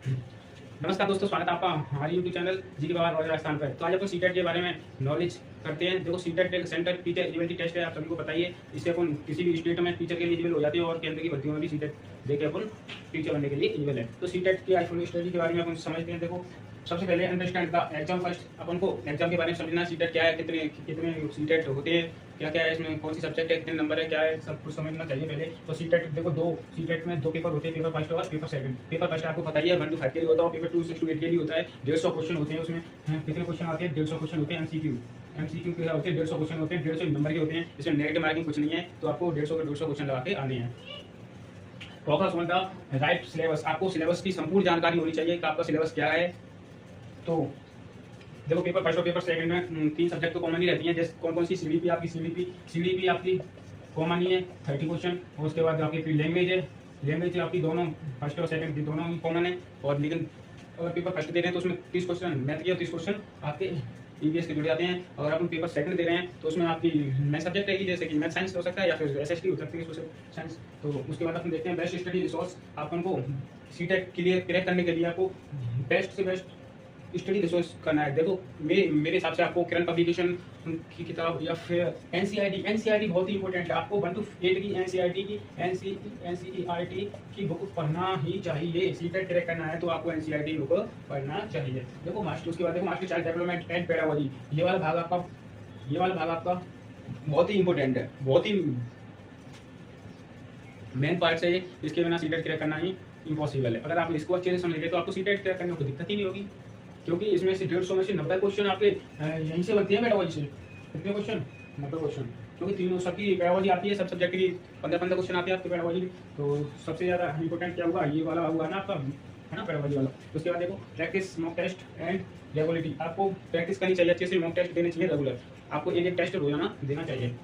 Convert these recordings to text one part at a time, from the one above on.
नमस्कार दोस्तों, स्वागत है आपका हमारे यूट्यूब चैनल जी के बाबा रॉयल राजस्थान पर। तो आज अपन सीटेट के बारे में नॉलेज करते हैं। देखो, सीटेट एक सेंटर टीचर एलिजिबिलिटी टेस्ट है, आप सभी को बताइए। इससे अपन किसी भी स्टेट में टीचर के लिए एलिजिबल हो जाते हैं और केंद्र की भर्तियों में भी सीटेट देके अपन टीचर बनने के लिए एलिजिबल है। तो सीटेट की आज फुल स्टडी के बारे में अपन समझते हैं। देखो, सबसे पहले अंडरस्टैंड द एग्जाम फर्स्ट। अपन को एग्जाम के बारे में समझना, सीटेट क्या है, कितने कितने सीटेट होते हैं, क्या क्या है इसमें, कौन सी सब्जेक्ट है, कितने नंबर है, क्या है, सब कुछ समझना चाहिए पहले। तो सीटेट देखो, दो सीटेट में दो पेपर होते हैं, पेपर फर्स्ट और पेपर सेकंड। पेपर फर्स्ट आपको पता ही है 1 to 5 के लिए होता है, पेपर 2 6 to 8 के लिए होता है। 150 क्वेश्चन होते हैं उसमें। कितने क्वेश्चन आते हैं? 150 क्वेश्चन होते हैं। एमसीक्यू के होते हैं 150 क्वेश्चन होते हैं, 150 नंबर के होते हैं। इसमें नेगेटिव मार्किंग कुछ नहीं है, तो आपको 150 के 150 क्वेश्चन लगा के आने हैं। Focus on the right syllabus. आपको सिलेबस की संपूर्ण जानकारी होनी चाहिए कि आपका सिलेबस क्या है। तो देखो, पेपर फर्स्ट और पेपर सेकंड में 3 सब्जेक्ट तो कॉमन ही रहती हैं। जैसे कौन कौन सी? सीडीपी आपकी कॉमन ही है 30 क्वेश्चन। और उसके बाद आपकी लैंग्वेज आपकी दोनों फर्स्ट और सेकंड दोनों ही कॉमन है। और लेकिन अगर पेपर फर्स्ट दे रहे हैं तो उसमें 30 क्वेश्चन मैथ के और 30 क्वेश्चन आपके ईवीएस के जुड़ जाते हैं। अगर आप पेपर सेकंड दे रहे हैं तो उसमें आपकी मैथ सब्जेक्ट रहेगी, जैसे कि मैथ साइंस हो सकता है या फिर एसएसटी हो सकती है, सोशल साइंस। तो उसके बाद अपन देखते हैं बेस्ट स्टडी रिसोर्स। अपन को सीटेट के लिए क्रैक करने के लिए आपको बेस्ट से बेस्ट स्टडी रिसोर्स करना है। देखो, मेरे हिसाब से आपको करंट पब्लिकेशन की किताब या फिर एनसीईआरटी बहुत ही इंपॉर्टेंट है। आपको 1 to 8 की एनसीईआरटी की बुक पढ़ना ही चाहिए। सीटेट क्रैक करना है तो आपको एनसीईआरटी बुक पढ़ना चाहिए। देखो मास्टर, उसके बाद देखो master child development and pedagogy. ये वाला भाग आपका बहुत ही इंपॉर्टेंट है, बहुत ही मेन पार्ट है ये। इसके बिना सीटेट क्रैक करना ही इम्पॉसिबल है। अगर आप इसको अच्छे से समझेंगे तो आपको सीटेट क्रैक करने को दिक्कत ही नहीं होगी, क्योंकि इसमें से 150 में से 90 क्वेश्चन आपके यहीं से बनते हैं पेडागोजी से। कितने क्वेश्चन? 90 क्वेश्चन, क्योंकि तीनों सबकी पेडागोजी आती है, सब सब्जेक्ट की 15-15 क्वेश्चन आते हैं आपके पेडागोजी की। तो सबसे ज़्यादा इंपॉर्टेंट क्या हुआ? ये वाला हुआ ना आपका, है ना, पेडागोजी वाला। उसके बाद देखो practice, mock test and regularity. आपको प्रैक्टिस करनी चाहिए, अच्छे से मॉक टेस्ट देने चाहिए रेगुलर। आपको एक टेस्ट रोजाना देना चाहिए।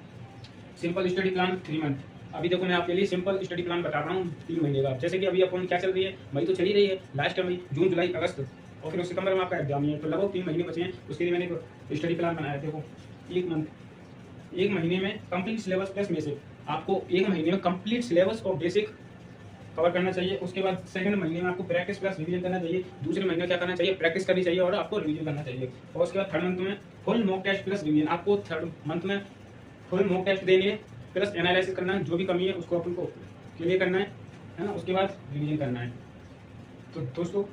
Simple study plan 3 month. अभी देखो, मैं आपके लिए सिंपल स्टडी प्लान बता रहा हूँ 3 महीने का। जैसे कि अभी अपन क्या चल रही है, मई तो चल ही रही है, लास्ट मई, जून, जुलाई, अगस्त और फिर सितंबर में आपका एग्जाम ही है। तो लगभग 3 महीने बचे हैं। उसके लिए मैंने एक स्टडी प्लान बनाया। देखो, एक महीने में कंप्लीट सिलेबस प्लस बेसिक। आपको एक महीने में कंप्लीट सिलेबस और बेसिक कवर करना चाहिए। उसके बाद सेकंड महीने में आपको प्रैक्टिस प्लस रिवीजन करना चाहिए। दूसरे महीने में क्या करना चाहिए? प्रैक्टिस करनी चाहिए और आपको रिवीजन करना चाहिए। और उसके बाद थर्ड मंथ में full mock test plus revision. आपको थर्ड मंथ में फुल मॉक टेस्ट देनी है, प्लस एनालिसिस करना है, जो भी कमी है उसको अपन को क्लियर करना है ना। उसके बाद रिवीजन करना है। तो दोस्तों,